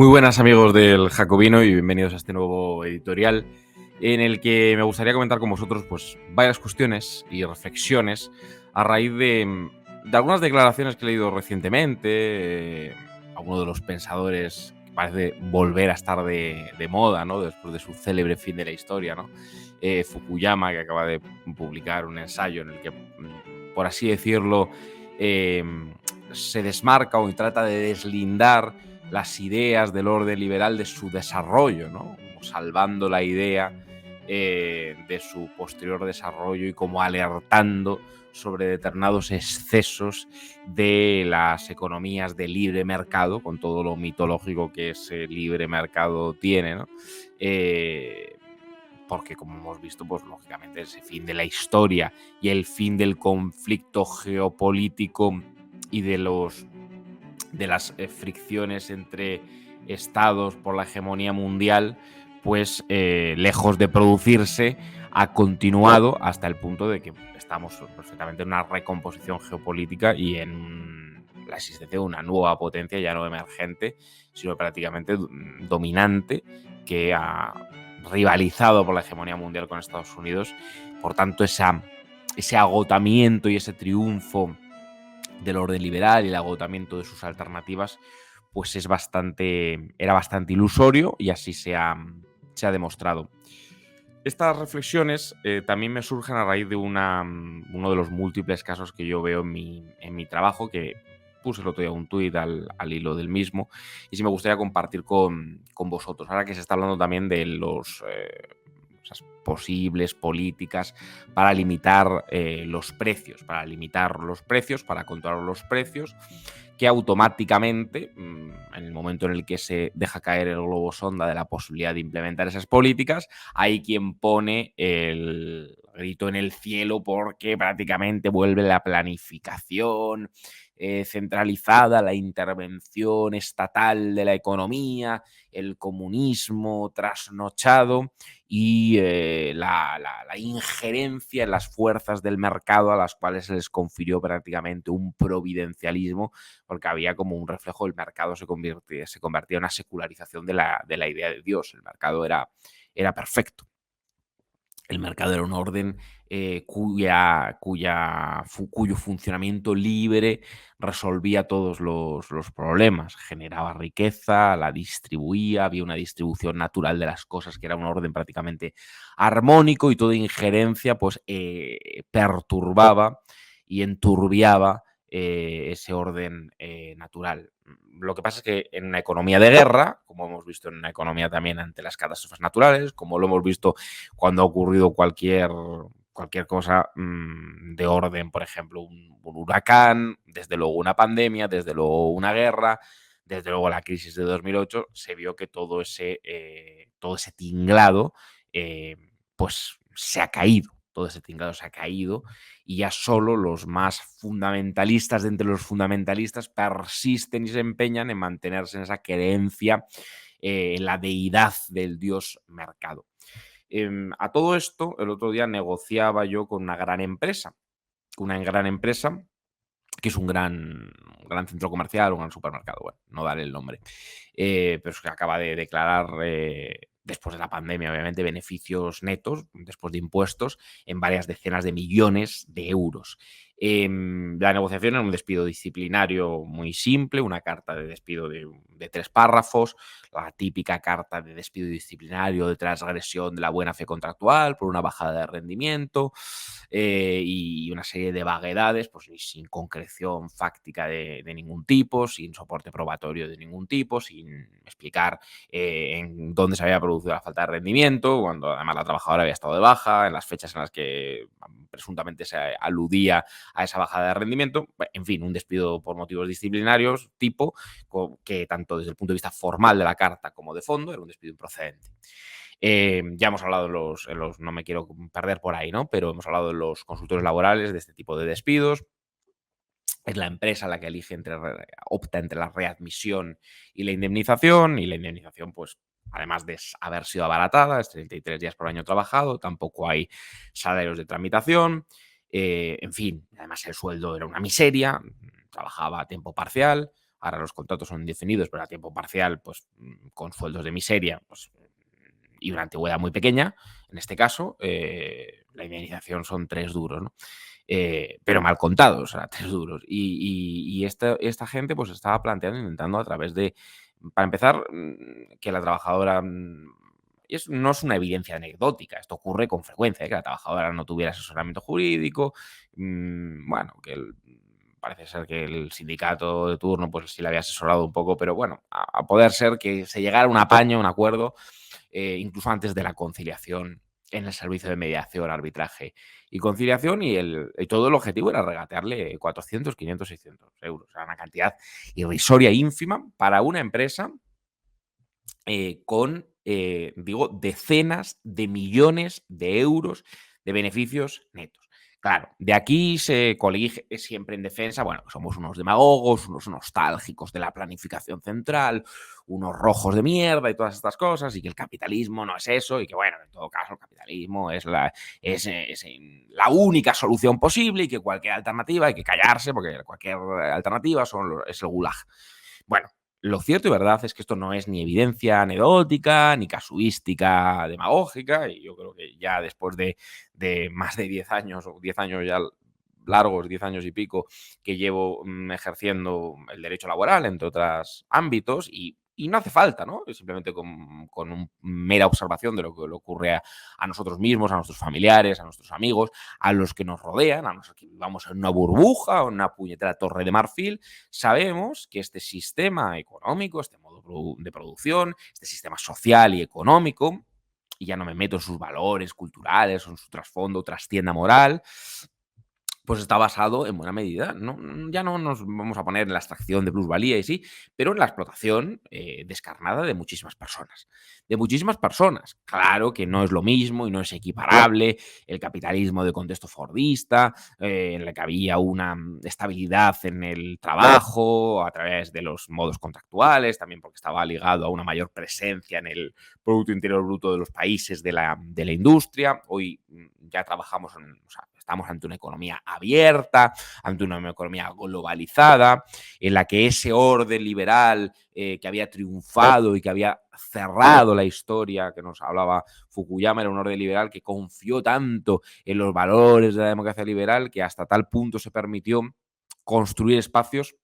Muy buenas amigos del Jacobino y bienvenidos a este nuevo editorial en el que me gustaría comentar con vosotros pues varias cuestiones y reflexiones a raíz de algunas declaraciones que he leído recientemente, alguno de los pensadores que parece volver a estar de moda, ¿no? Después de su célebre fin de la historia, ¿no? Fukuyama, que acaba de publicar un ensayo en el que, por así decirlo, eh, se desmarca o trata de deslindar las ideas del orden liberal de su desarrollo, ¿no? Como salvando la idea de su posterior desarrollo y como alertando sobre determinados excesos de las economías de libre mercado, con todo lo mitológico que ese libre mercado tiene, ¿no? Porque como hemos visto, pues lógicamente ese fin de la historia y el fin del conflicto geopolítico y de las fricciones entre estados por la hegemonía mundial, pues lejos de producirse, ha continuado hasta el punto de que estamos perfectamente en una recomposición geopolítica y en la existencia de una nueva potencia, ya no emergente, sino prácticamente dominante, que ha rivalizado por la hegemonía mundial con Estados Unidos. Por tanto, ese agotamiento y ese triunfo del orden liberal y el agotamiento de sus alternativas, pues era bastante ilusorio y así se ha demostrado. Estas reflexiones también me surgen a raíz de uno de los múltiples casos que yo veo en mi trabajo, que puse el otro día un tuit al hilo del mismo, y sí me gustaría compartir con vosotros. Ahora que se está hablando también de esas posibles políticas para limitar los precios, para controlar los precios, que automáticamente, en el momento en el que se deja caer el globo sonda de la posibilidad de implementar esas políticas, hay quien pone el grito en el cielo porque prácticamente vuelve la planificación centralizada, la intervención estatal de la economía, el comunismo trasnochado y la injerencia en las fuerzas del mercado a las cuales se les confirió prácticamente un providencialismo, porque había como un reflejo del mercado, se convertía en una secularización de la idea de Dios. El mercado era perfecto. El mercado era un orden cuyo funcionamiento libre resolvía todos los problemas, generaba riqueza, la distribuía, había una distribución natural de las cosas que era un orden prácticamente armónico, y toda injerencia pues perturbaba y enturbiaba ese orden natural. Lo que pasa es que en una economía de guerra, como hemos visto en una economía también ante las catástrofes naturales, como lo hemos visto cuando ha ocurrido cualquier cosa de orden, por ejemplo, un huracán, desde luego una pandemia, desde luego una guerra, desde luego la crisis de 2008, se vio que todo ese tinglado pues se ha caído. Todo ese tinglado se ha caído y ya solo los más fundamentalistas de entre los fundamentalistas persisten y se empeñan en mantenerse en esa creencia en la deidad del dios mercado. A todo esto, el otro día negociaba yo con una gran empresa que es un gran centro comercial, un gran supermercado, bueno, no daré el nombre, pero es que acaba de declarar, después de la pandemia, obviamente, beneficios netos, después de impuestos, en varias decenas de millones de euros. La negociación era un despido disciplinario muy simple, una carta de despido de 3 párrafos, la típica carta de despido disciplinario de transgresión de la buena fe contractual por una bajada de rendimiento, y una serie de vaguedades, pues sin concreción fáctica de ningún tipo, sin soporte probatorio de ningún tipo, sin explicar en dónde se había producido la falta de rendimiento, cuando además la trabajadora había estado de baja, en las fechas en las que presuntamente se aludía a esa bajada de rendimiento. En fin, un despido por motivos disciplinarios tipo que tanto desde el punto de vista formal de la carta como de fondo era un despido improcedente. Ya hemos hablado no me quiero perder por ahí, ¿no? Pero hemos hablado de los consultores laborales, de este tipo de despidos. Es la empresa la que opta entre la readmisión y la indemnización, pues, además de haber sido abaratada, es 33 días por año trabajado, tampoco hay salarios de tramitación, en fin, además el sueldo era una miseria, trabajaba a tiempo parcial, ahora los contratos son indefinidos, pero a tiempo parcial, pues con sueldos de miseria, pues, y una antigüedad muy pequeña, en este caso, la indemnización son 3 duros, ¿no? Pero mal contados, o sea, 3 duros. Y esta gente pues estaba planteando, intentando a través de, para empezar, que la trabajadora, no es una evidencia anecdótica, esto ocurre con frecuencia, que la trabajadora no tuviera asesoramiento jurídico, bueno, parece ser que el sindicato de turno pues sí le había asesorado un poco, pero bueno, a poder ser que se llegara a un apaño, un acuerdo, incluso antes de la conciliación en el servicio de mediación, arbitraje y conciliación, y todo el objetivo era regatearle 400, 500, 600 euros. O sea, una cantidad irrisoria, ínfima, para una empresa con, digo, decenas de millones de euros de beneficios netos. Claro, de aquí se colige siempre en defensa, bueno, somos unos demagogos, unos nostálgicos de la planificación central, unos rojos de mierda y todas estas cosas, y que el capitalismo no es eso, y que, bueno, en todo caso el capitalismo es la única solución posible, y que cualquier alternativa hay que callarse, porque cualquier alternativa es el gulag. Bueno, lo cierto y verdad es que esto no es ni evidencia anecdótica, ni casuística demagógica, y yo creo que ya después de más de 10 años, o 10 años ya largos, 10 años y pico, que llevo ejerciendo el derecho laboral, entre otros ámbitos, y no hace falta, ¿no? Simplemente con una mera observación de lo que le ocurre a nosotros mismos, a nuestros familiares, a nuestros amigos, a los que nos rodean, a los que vivamos en una burbuja o en una puñetera torre de marfil, sabemos que este sistema económico, este modo de producción, este sistema social y económico, y ya no me meto en sus valores culturales o en su trasfondo, trastienda moral, pues está basado en buena medida, ya no nos vamos a poner en la extracción de plusvalía y sí, pero en la explotación descarnada de muchísimas personas. De muchísimas personas. Claro que no es lo mismo y no es equiparable el capitalismo de contexto fordista, en el que había una estabilidad en el trabajo a través de los modos contractuales, también porque estaba ligado a una mayor presencia en el Producto Interior Bruto de los países de la industria. Hoy ya trabajamos o sea, estamos ante una economía abierta, ante una economía globalizada, en la que ese orden liberal que había triunfado y que había cerrado la historia, que nos hablaba Fukuyama, era un orden liberal que confió tanto en los valores de la democracia liberal que hasta tal punto se permitió construir espacios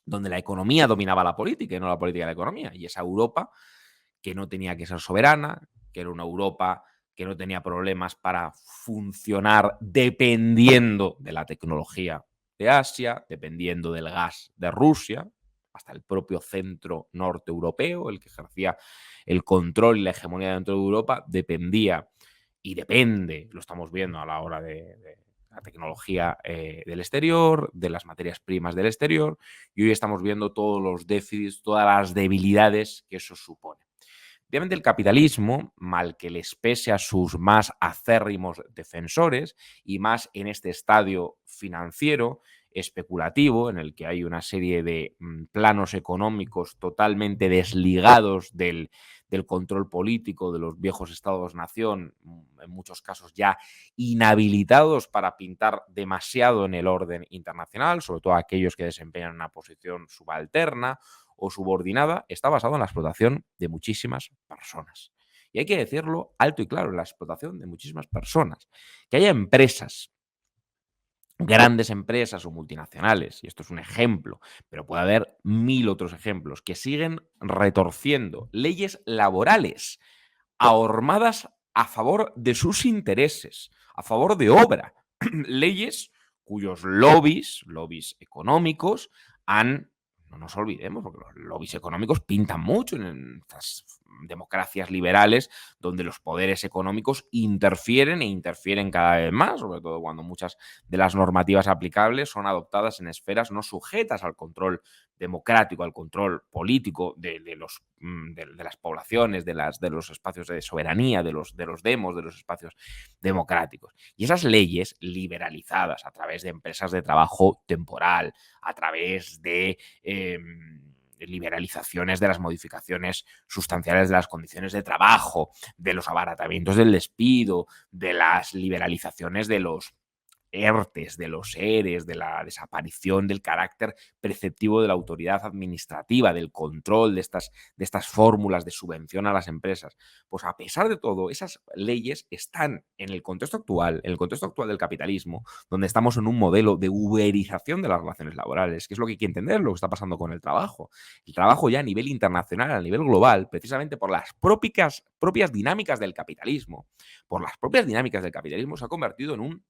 donde la economía dominaba la política y no la política la economía. Y esa Europa que no tenía que ser soberana, que era una Europa que no tenía problemas para funcionar dependiendo de la tecnología de Asia, dependiendo del gas de Rusia, hasta el propio centro norte europeo, el que ejercía el control y la hegemonía dentro de Europa, dependía y depende, lo estamos viendo a la hora de la tecnología del exterior, de las materias primas del exterior, y hoy estamos viendo todos los déficits, todas las debilidades que eso supone. Obviamente el capitalismo, mal que les pese a sus más acérrimos defensores y más en este estadio financiero especulativo en el que hay una serie de planos económicos totalmente desligados del control político de los viejos estados-nación, en muchos casos ya inhabilitados para pintar demasiado en el orden internacional, sobre todo aquellos que desempeñan una posición subalterna o subordinada, está basado en la explotación de muchísimas personas. Y hay que decirlo alto y claro, la explotación de muchísimas personas. Que haya empresas, grandes empresas o multinacionales, y esto es un ejemplo, pero puede haber 1000 otros ejemplos, que siguen retorciendo leyes laborales ahormadas a favor de sus intereses, a favor de obra. Leyes cuyos lobbies económicos han, no nos olvidemos, porque los lobbies económicos pintan mucho en estas democracias liberales donde los poderes económicos interfieren e interfieren cada vez más, sobre todo cuando muchas de las normativas aplicables son adoptadas en esferas no sujetas al control democrático, al control político de las poblaciones, de los espacios de soberanía, de los demos, de los espacios democráticos. Y esas leyes liberalizadas a través de empresas de trabajo temporal, a través de liberalizaciones de las modificaciones sustanciales de las condiciones de trabajo, de los abaratamientos del despido, de las liberalizaciones de los ERTES, de los ERES, de la desaparición del carácter preceptivo de la autoridad administrativa, del control de estas fórmulas de subvención a las empresas. Pues a pesar de todo, esas leyes están en el contexto actual del capitalismo, donde estamos en un modelo de uberización de las relaciones laborales, que es lo que hay que entender, lo que está pasando con el trabajo. El trabajo ya a nivel internacional, a nivel global, precisamente por las propias dinámicas del capitalismo, se ha convertido en un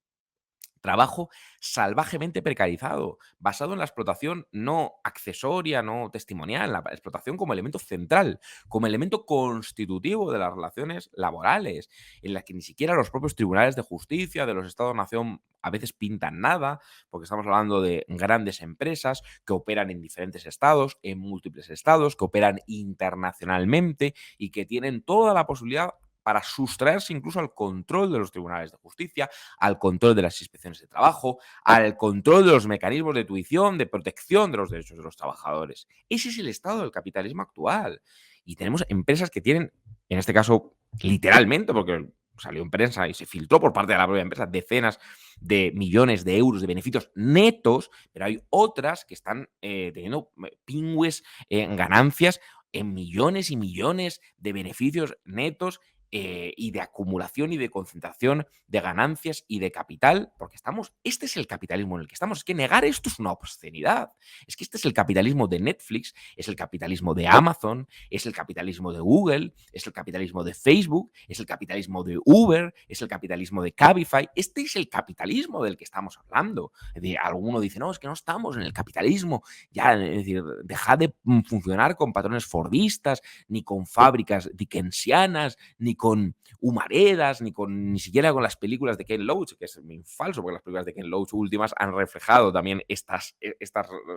trabajo salvajemente precarizado, basado en la explotación no accesoria, no testimonial, la explotación como elemento central, como elemento constitutivo de las relaciones laborales, en las que ni siquiera los propios tribunales de justicia de los estados-nación a veces pintan nada, porque estamos hablando de grandes empresas que operan en diferentes estados, en múltiples estados, que operan internacionalmente y que tienen toda la posibilidad para sustraerse incluso al control de los tribunales de justicia, al control de las inspecciones de trabajo, al control de los mecanismos de tuición, de protección de los derechos de los trabajadores. Ese es el estado del capitalismo actual. Y tenemos empresas que tienen, en este caso, literalmente, porque salió en prensa y se filtró por parte de la propia empresa, decenas de millones de euros de beneficios netos, pero hay otras que están teniendo pingües ganancias en millones y millones de beneficios netos y de acumulación y de concentración de ganancias y de capital, porque este es el capitalismo en el que estamos. Es que negar esto es una obscenidad. Es que este es el capitalismo de Netflix, es el capitalismo de Amazon, es el capitalismo de Google, es el capitalismo de Facebook, es el capitalismo de Uber, es el capitalismo de Cabify. Este es el capitalismo del que estamos hablando. Es decir, alguno dice, no, es que no estamos en el capitalismo. Ya, es decir, dejad de funcionar con patrones fordistas, ni con fábricas dickensianas, ni con humaredas, ni siquiera con las películas de Ken Loach, que es muy falso, porque las películas de Ken Loach últimas han reflejado también estas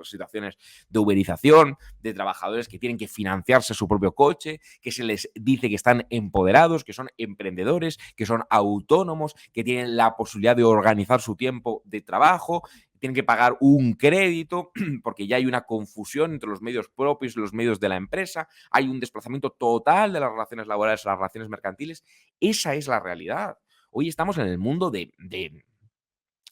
situaciones de uberización, de trabajadores que tienen que financiarse su propio coche, que se les dice que están empoderados, que son emprendedores, que son autónomos, que tienen la posibilidad de organizar su tiempo de trabajo, tienen que pagar un crédito porque ya hay una confusión entre los medios propios y los medios de la empresa, hay un desplazamiento total de las relaciones laborales a las relaciones mercantiles. Esa es la realidad. Hoy estamos en el mundo de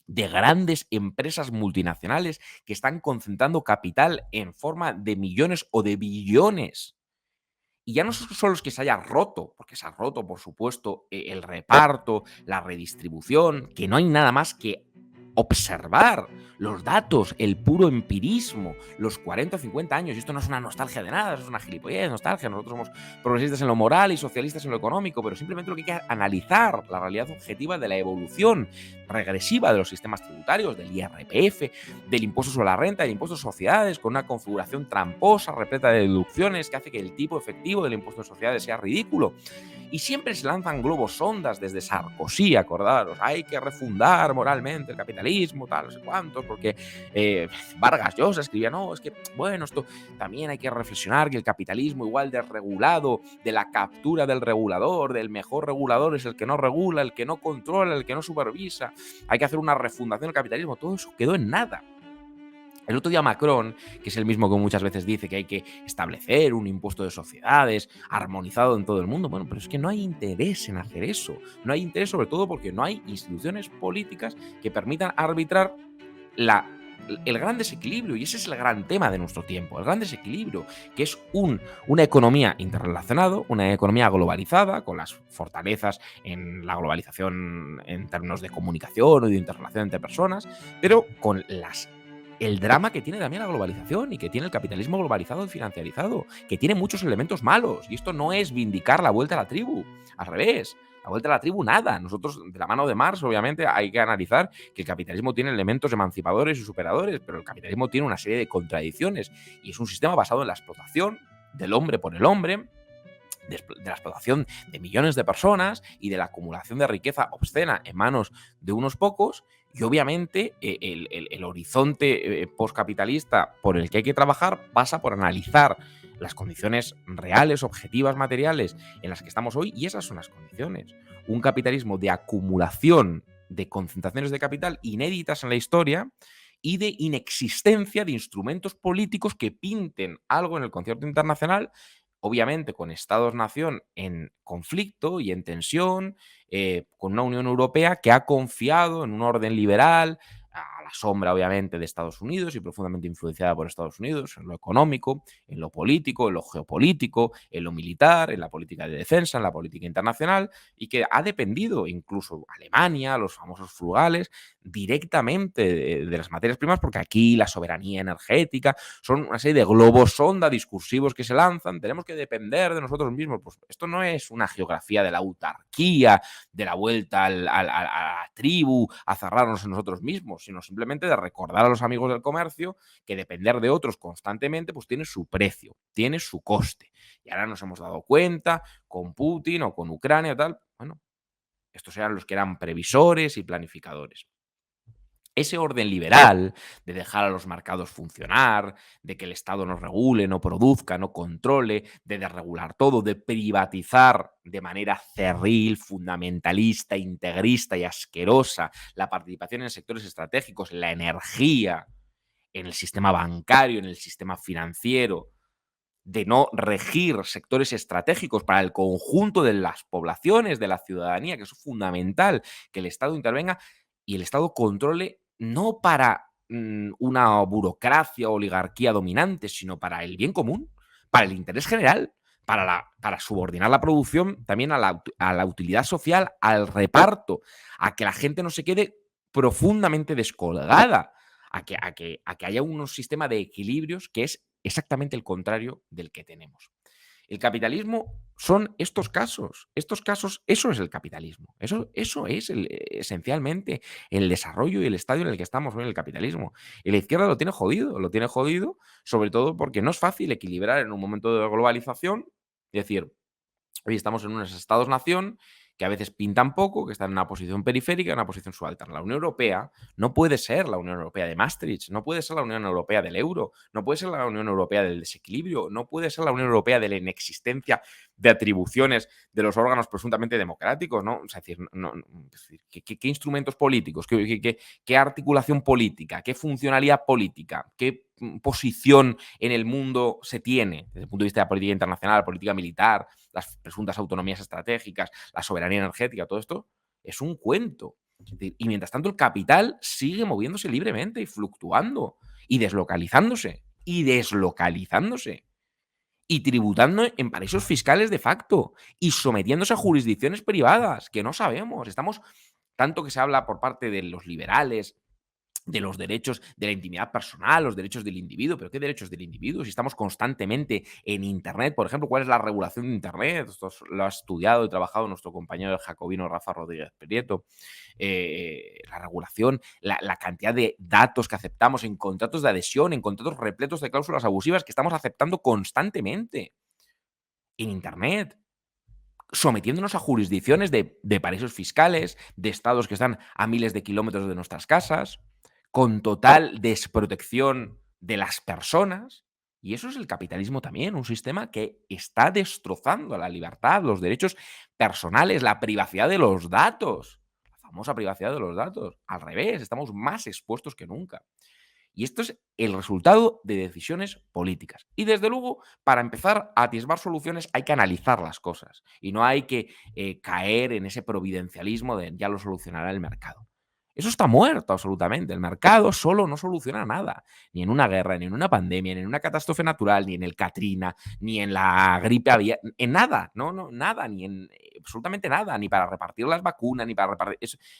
grandes empresas multinacionales que están concentrando capital en forma de millones o de billones. Y ya no solo es que se haya roto, porque se ha roto, por supuesto, el reparto, la redistribución, que no hay nada más que observar los datos, el puro empirismo, los 40 o 50 años. Y esto no es una nostalgia de nada, eso es una gilipollez, nostalgia. Nosotros somos progresistas en lo moral y socialistas en lo económico, pero simplemente lo que hay que analizar la realidad objetiva de la evolución regresiva de los sistemas tributarios, del IRPF, del impuesto sobre la renta, del impuesto de sociedades, con una configuración tramposa, repleta de deducciones, que hace que el tipo efectivo del impuesto de sociedades sea ridículo. Y siempre se lanzan globos sondas desde Sarkozy, acordaros, hay que refundar moralmente el capitalismo, tal, no sé cuántos, porque Vargas Llosa escribía, no, es que, bueno, esto también hay que reflexionar que el capitalismo igual desregulado, de la captura del regulador, del mejor regulador es el que no regula, el que no controla, el que no supervisa, hay que hacer una refundación del capitalismo, todo eso quedó en nada. El otro día Macron, que es el mismo que muchas veces dice que hay que establecer un impuesto de sociedades armonizado en todo el mundo, bueno, pero es que no hay interés en hacer eso. No hay interés sobre todo porque no hay instituciones políticas que permitan arbitrar la, el gran desequilibrio, y ese es el gran tema de nuestro tiempo, el gran desequilibrio, que es una economía interrelacionada, una economía globalizada, con las fortalezas en la globalización en términos de comunicación o de interrelación entre personas, pero con el drama que tiene también la globalización y que tiene el capitalismo globalizado y financiarizado, que tiene muchos elementos malos. Y esto no es vindicar la vuelta a la tribu, al revés. La vuelta a la tribu, nada. Nosotros, de la mano de Marx, obviamente, hay que analizar que el capitalismo tiene elementos emancipadores y superadores, pero el capitalismo tiene una serie de contradicciones y es un sistema basado en la explotación del hombre por el hombre, de la explotación de millones de personas y de la acumulación de riqueza obscena en manos de unos pocos. Y obviamente el horizonte postcapitalista por el que hay que trabajar pasa por analizar las condiciones reales, objetivas, materiales en las que estamos hoy, y esas son las condiciones. Un capitalismo de acumulación de concentraciones de capital inéditas en la historia y de inexistencia de instrumentos políticos que pinten algo en el concierto internacional obviamente con Estados-nación en conflicto y en tensión, con una Unión Europea que ha confiado en un orden liberal, a la sombra, obviamente, de Estados Unidos y profundamente influenciada por Estados Unidos, en lo económico, en lo político, en lo geopolítico, en lo militar, en la política de defensa, en la política internacional, y que ha dependido, incluso Alemania, los famosos frugales, directamente de las materias primas, porque aquí la soberanía energética son una serie de globos sonda discursivos que se lanzan, tenemos que depender de nosotros mismos. Pues esto no es una geografía de la autarquía, de la vuelta a la tribu, a cerrarnos en nosotros mismos, sino simplemente de recordar a los amigos del comercio que depender de otros constantemente pues tiene su precio, tiene su coste. Y ahora nos hemos dado cuenta con Putin o con Ucrania o tal, bueno, estos eran los que eran previsores y planificadores. Ese orden liberal de dejar a los mercados funcionar, de que el Estado no regule, no produzca, no controle, de desregular todo, de privatizar de manera cerril, fundamentalista, integrista y asquerosa la participación en sectores estratégicos, la energía, en el sistema bancario, en el sistema financiero, de no regir sectores estratégicos para el conjunto de las poblaciones, de la ciudadanía, que es fundamental que el Estado intervenga y el Estado controle no para una burocracia o oligarquía dominante, sino para el bien común, para el interés general, para subordinar la producción también a la utilidad social, al reparto, a que la gente no se quede profundamente descolgada, a que haya un sistema de equilibrios que es exactamente el contrario del que tenemos. El capitalismo son estos casos. Estos casos, eso es el capitalismo. Eso es esencialmente el desarrollo y el estadio en el que estamos hoy en el capitalismo. Y la izquierda lo tiene jodido, sobre todo porque no es fácil equilibrar en un momento de globalización, es decir, hoy estamos en unos estados-nación que a veces pintan poco, que están en una posición periférica, en una posición subalterna. La Unión Europea no puede ser la Unión Europea de Maastricht, no puede ser la Unión Europea del euro, no puede ser la Unión Europea del desequilibrio, no puede ser la Unión Europea de la inexistencia de atribuciones de los órganos presuntamente democráticos, ¿no? Es decir, ¿qué instrumentos políticos, qué articulación política, qué funcionalidad política, qué posición en el mundo se tiene desde el punto de vista de la política internacional, la política militar, las presuntas autonomías estratégicas, la soberanía energética, todo esto es un cuento. Y mientras tanto el capital sigue moviéndose libremente y fluctuando y deslocalizándose y tributando en paraísos fiscales de facto y sometiéndose a jurisdicciones privadas que no sabemos. Estamos, tanto que se habla por parte de los liberales, de los derechos de la intimidad personal, los derechos del individuo, pero ¿qué derechos del individuo? Si estamos constantemente en Internet, por ejemplo, ¿cuál es la regulación de Internet? Esto lo ha estudiado y trabajado nuestro compañero jacobino Rafa Rodríguez Prieto. La regulación, la cantidad de datos que aceptamos en contratos de adhesión, en contratos repletos de cláusulas abusivas que estamos aceptando constantemente en Internet, sometiéndonos a jurisdicciones de paraísos fiscales, de estados que están a miles de kilómetros de nuestras casas, con total desprotección de las personas. Y eso es el capitalismo también, un sistema que está destrozando la libertad, los derechos personales, la privacidad de los datos, la famosa privacidad de los datos. Al revés, estamos más expuestos que nunca. Y esto es el resultado de decisiones políticas. Y desde luego, para empezar a atisbar soluciones hay que analizar las cosas y no hay que caer en ese providencialismo de ya lo solucionará el mercado. Eso está muerto absolutamente. El mercado solo no soluciona nada. Ni en una guerra, ni en una pandemia, ni en una catástrofe natural, ni en el Katrina, ni en la gripe aviar, en nada. No, no, nada, ni en absolutamente nada. Ni para repartir las vacunas, ni para repartir.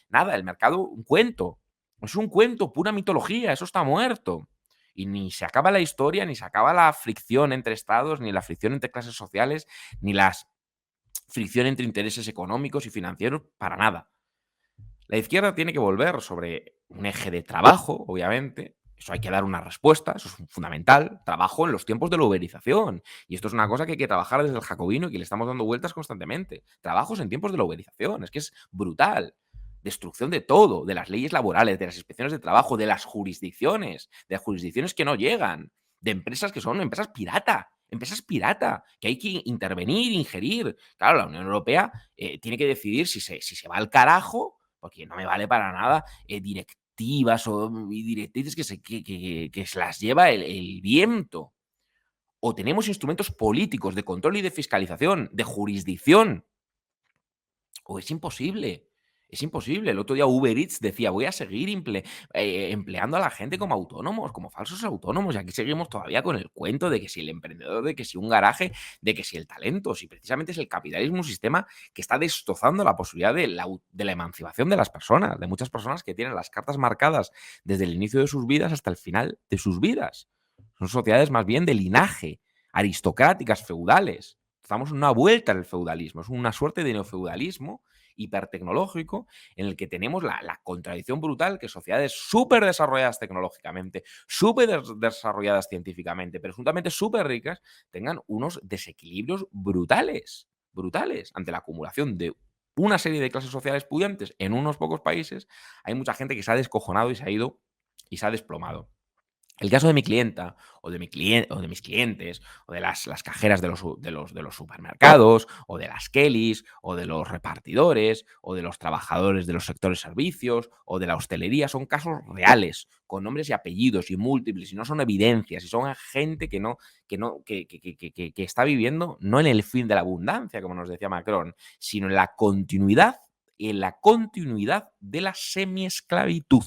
Nada, el mercado, un cuento. Es un cuento, pura mitología, eso está muerto. Y ni se acaba la historia, ni se acaba la fricción entre estados, ni la fricción entre clases sociales, ni la fricción entre intereses económicos y financieros, para nada. La izquierda tiene que volver sobre un eje de trabajo, obviamente. Eso hay que dar una respuesta, eso es fundamental. Trabajo en los tiempos de la uberización. Y esto es una cosa que hay que trabajar desde el jacobino y que le estamos dando vueltas constantemente. Trabajos en tiempos de la uberización, es que es brutal. Destrucción de todo, de las leyes laborales, de las inspecciones de trabajo, de las jurisdicciones que no llegan, de empresas que son empresas pirata, que hay que intervenir, ingerir. Claro, la Unión Europea tiene que decidir si se va al carajo, porque no me vale para nada directivas o directrices que se las lleva el viento. o tenemos instrumentos políticos de control y de fiscalización, de jurisdicción, o es imposible. Es imposible. El otro día Uber Eats decía, voy a seguir empleando a la gente como autónomos, como falsos autónomos. Y aquí seguimos todavía con el cuento de que si el emprendedor, de que si un garaje, de que si el talento. Si precisamente es el capitalismo un sistema que está destrozando la posibilidad de la emancipación de las personas, de muchas personas que tienen las cartas marcadas desde el inicio de sus vidas hasta el final de sus vidas. Son sociedades más bien de linaje, aristocráticas, feudales. Estamos en una vuelta al feudalismo, es una suerte de neofeudalismo hipertecnológico en el que tenemos la contradicción brutal que sociedades súper desarrolladas tecnológicamente, súper desarrolladas científicamente, presuntamente súper ricas, tengan unos desequilibrios brutales, brutales, ante la acumulación de una serie de clases sociales pudientes en unos pocos países. Hay mucha gente que se ha descojonado y se ha ido y se ha desplomado. El caso de mi clienta, o de mi cliente, o de mis clientes, o de las cajeras de los supermercados, o de las Kellys, o de los repartidores, o de los trabajadores de los sectores servicios, o de la hostelería, son casos reales, con nombres y apellidos y múltiples, y no son evidencias, y son gente que está viviendo no en el fin de la abundancia, como nos decía Macron, sino en la continuidad de la semiesclavitud.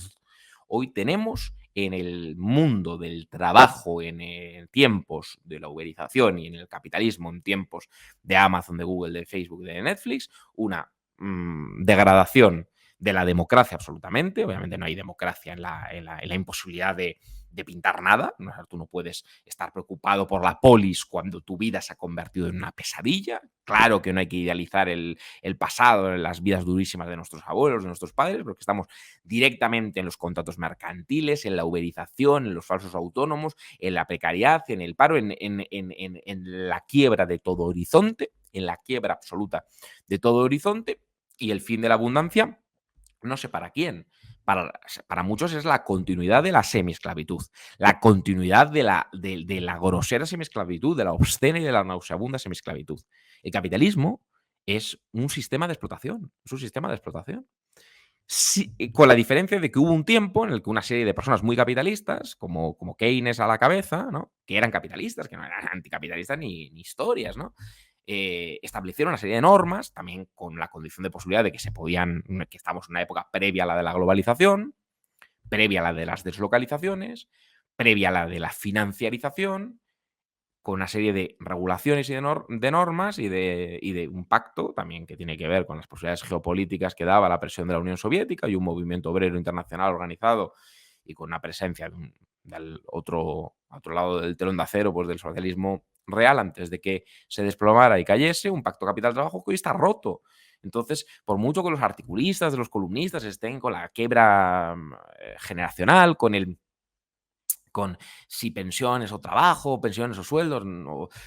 Hoy tenemos en el mundo del trabajo, en tiempos de la uberización y en el capitalismo, en tiempos de Amazon, de Google, de Facebook, de Netflix, una degradación de la democracia absolutamente. Obviamente no hay democracia en la imposibilidad de pintar nada. O sea, tú no puedes estar preocupado por la polis cuando tu vida se ha convertido en una pesadilla. Claro que no hay que idealizar el pasado, las vidas durísimas de nuestros abuelos, de nuestros padres, porque estamos directamente en los contratos mercantiles, en la uberización, en los falsos autónomos, en la precariedad, en el paro, en la quiebra de todo horizonte, en la quiebra absoluta de todo horizonte, y el fin de la abundancia, no sé para quién. Para muchos es la continuidad de la semiesclavitud, la continuidad de la grosera semiesclavitud, de la obscena y de la nauseabunda semiesclavitud. El capitalismo es un sistema de explotación, es un sistema de explotación. Sí, con la diferencia de que hubo un tiempo en el que una serie de personas muy capitalistas, como Keynes a la cabeza, ¿no? Que eran capitalistas, que no eran anticapitalistas ni historias, ¿no? Establecieron una serie de normas, también con la condición de posibilidad de que estamos en una época previa a la de la globalización, previa a la de las deslocalizaciones, previa a la de la financiarización, con una serie de regulaciones y de normas y de un pacto también que tiene que ver con las posibilidades geopolíticas que daba la presión de la Unión Soviética y un movimiento obrero internacional organizado y con una presencia del otro lado del telón de acero, pues del socialismo real, antes de que se desplomara y cayese, un pacto capital-trabajo que hoy está roto. Entonces, por mucho que los articulistas, los columnistas estén con la quiebra generacional, con si pensiones o trabajo, pensiones o sueldos.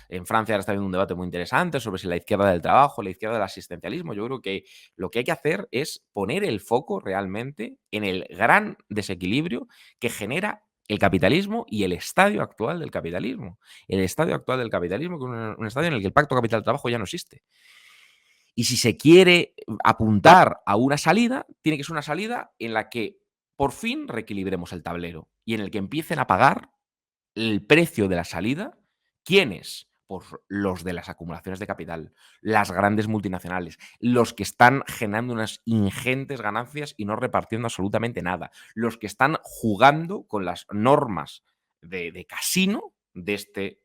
En Francia ahora está habiendo un debate muy interesante sobre si la izquierda del trabajo, la izquierda del asistencialismo. Yo creo que lo que hay que hacer es poner el foco realmente en el gran desequilibrio que genera el capitalismo y el estadio actual del capitalismo. El estadio actual del capitalismo, que es un estadio en el que el pacto capital-trabajo ya no existe. Y si se quiere apuntar a una salida, tiene que ser una salida en la que por fin reequilibremos el tablero y en el que empiecen a pagar el precio de la salida. ¿Quiénes? Pues los de las acumulaciones de capital, las grandes multinacionales, los que están generando unas ingentes ganancias y no repartiendo absolutamente nada, los que están jugando con las normas de casino de este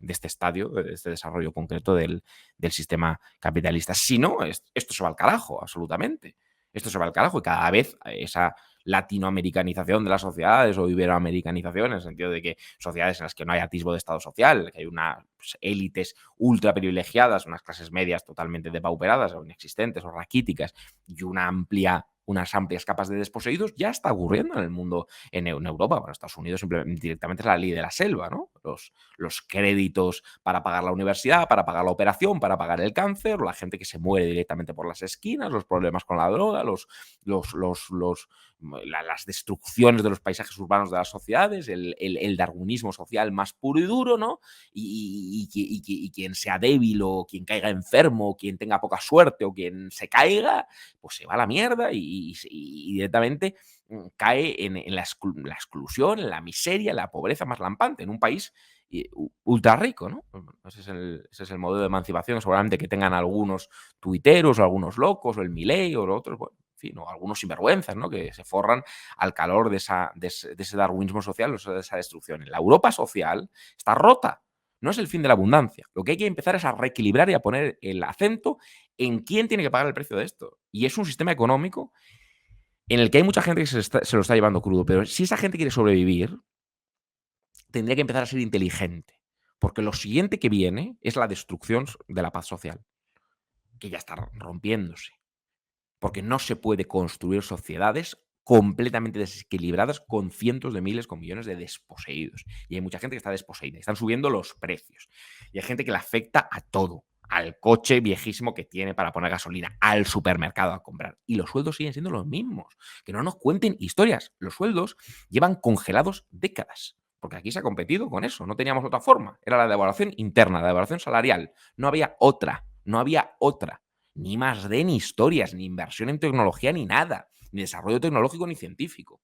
estadio, de este desarrollo concreto del sistema capitalista. Si no, esto se va al carajo, absolutamente. Esto se va al carajo y cada vez esa latinoamericanización de las sociedades o iberoamericanización, en el sentido de que sociedades en las que no hay atisbo de Estado social, que hay unas élites ultra privilegiadas, unas clases medias totalmente depauperadas o inexistentes o raquíticas y unas amplias capas de desposeídos, ya está ocurriendo en el mundo, en Europa. Bueno, Estados Unidos simplemente directamente es la ley de la selva, ¿no? Los créditos para pagar la universidad, para pagar la operación, para pagar el cáncer, la gente que se muere directamente por las esquinas, los problemas con la droga, las destrucciones de los paisajes urbanos de las sociedades, el darwinismo social más puro y duro, ¿no? Y quien sea débil o quien caiga enfermo, o quien tenga poca suerte o quien se caiga, pues se va a la mierda y directamente cae en la exclusión, en la miseria, en la pobreza más lampante, en un país ultra rico, ¿no? Ese es el modelo de emancipación, seguramente que tengan algunos tuiteros o algunos locos, o el Milei o los otros, bueno, en fin, o algunos sinvergüenzas, ¿no? Que se forran al calor de ese darwinismo social, o de esa destrucción. La Europa social está rota. No es el fin de la abundancia. Lo que hay que empezar es a reequilibrar y a poner el acento en quién tiene que pagar el precio de esto. Y es un sistema económico en el que hay mucha gente que se lo está llevando crudo, pero si esa gente quiere sobrevivir, tendría que empezar a ser inteligente, porque lo siguiente que viene es la destrucción de la paz social, que ya está rompiéndose, porque no se puede construir sociedades completamente desequilibradas con cientos de miles, con millones de desposeídos. Y hay mucha gente que está desposeída, están subiendo los precios. Y hay gente que le afecta a todo, al coche viejísimo que tiene para poner gasolina, al supermercado a comprar. Y los sueldos siguen siendo los mismos. Que no nos cuenten historias. Los sueldos llevan congelados décadas. Porque aquí se ha competido con eso. No teníamos otra forma. Era la devaluación interna, la devaluación salarial. No había otra. No había otra. Ni más de ni historias, ni inversión en tecnología, ni nada. Ni desarrollo tecnológico, ni científico.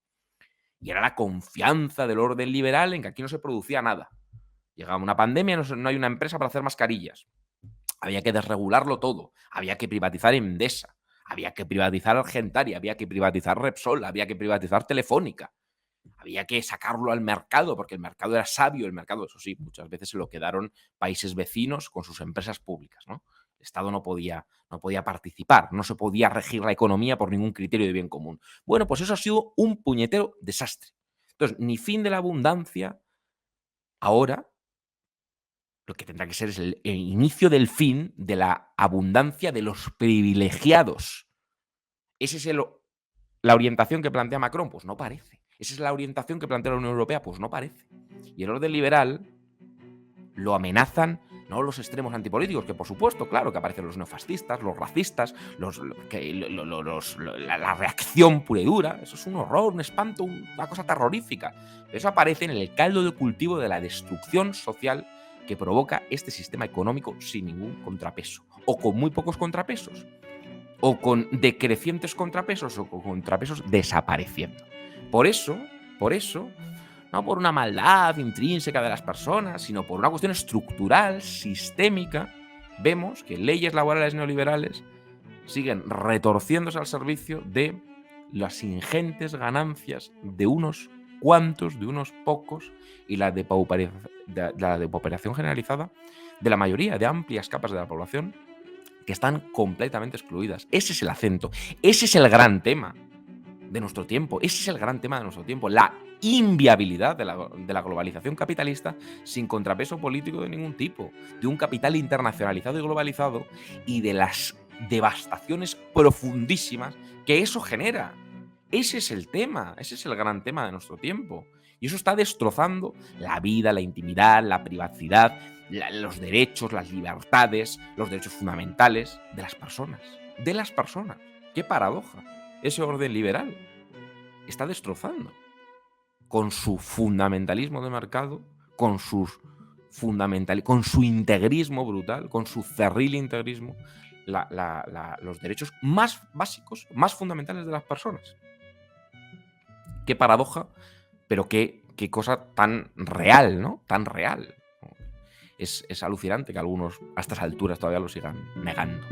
Y era la confianza del orden liberal en que aquí no se producía nada. Llegaba una pandemia, no hay una empresa para hacer mascarillas. Había que desregularlo todo. Había que privatizar Endesa. Había que privatizar Argentaria. Había que privatizar Repsol. Había que privatizar Telefónica. Había que sacarlo al mercado porque el mercado era sabio. El mercado, eso sí, muchas veces se lo quedaron países vecinos con sus empresas públicas, ¿no? El Estado no podía participar, no se podía regir la economía por ningún criterio de bien común. Bueno, pues eso ha sido un puñetero desastre. Entonces, ni fin de la abundancia, ahora lo que tendrá que ser es el inicio del fin de la abundancia de los privilegiados. ¿Esa es la orientación que plantea Macron? Pues no parece. ¿Esa es la orientación que plantea la Unión Europea? Pues no parece. Y el orden liberal lo amenazan no los extremos antipolíticos, que por supuesto, claro, que aparecen los neofascistas, los racistas, la reacción pura y dura. Eso es un horror, un espanto, una cosa terrorífica. Eso aparece en el caldo de cultivo de la destrucción social que provoca este sistema económico sin ningún contrapeso, o con muy pocos contrapesos, o con decrecientes contrapesos, o con contrapesos desapareciendo. Por eso, no por una maldad intrínseca de las personas, sino por una cuestión estructural, sistémica, vemos que leyes laborales neoliberales siguen retorciéndose al servicio de las ingentes ganancias de unos cuantos, de unos pocos, y la depauperación generalizada de la mayoría, de amplias capas de la población que están completamente excluidas. Ese es el acento, ese es el gran tema de nuestro tiempo. Ese es el gran tema de nuestro tiempo, la inviabilidad de la globalización capitalista sin contrapeso político de ningún tipo, de un capital internacionalizado y globalizado y de las devastaciones profundísimas que eso genera. Ese es el tema, ese es el gran tema de nuestro tiempo. Y eso está destrozando la vida, la intimidad, la privacidad, los derechos, las libertades, los derechos fundamentales de las personas. De las personas. ¡Qué paradoja! Ese orden liberal está destrozando con su fundamentalismo de mercado, con su integrismo brutal, con su cerril integrismo, los derechos más básicos, más fundamentales de las personas. Qué paradoja, pero qué cosa tan real, ¿no? Tan real. Es alucinante que algunos a estas alturas todavía lo sigan negando.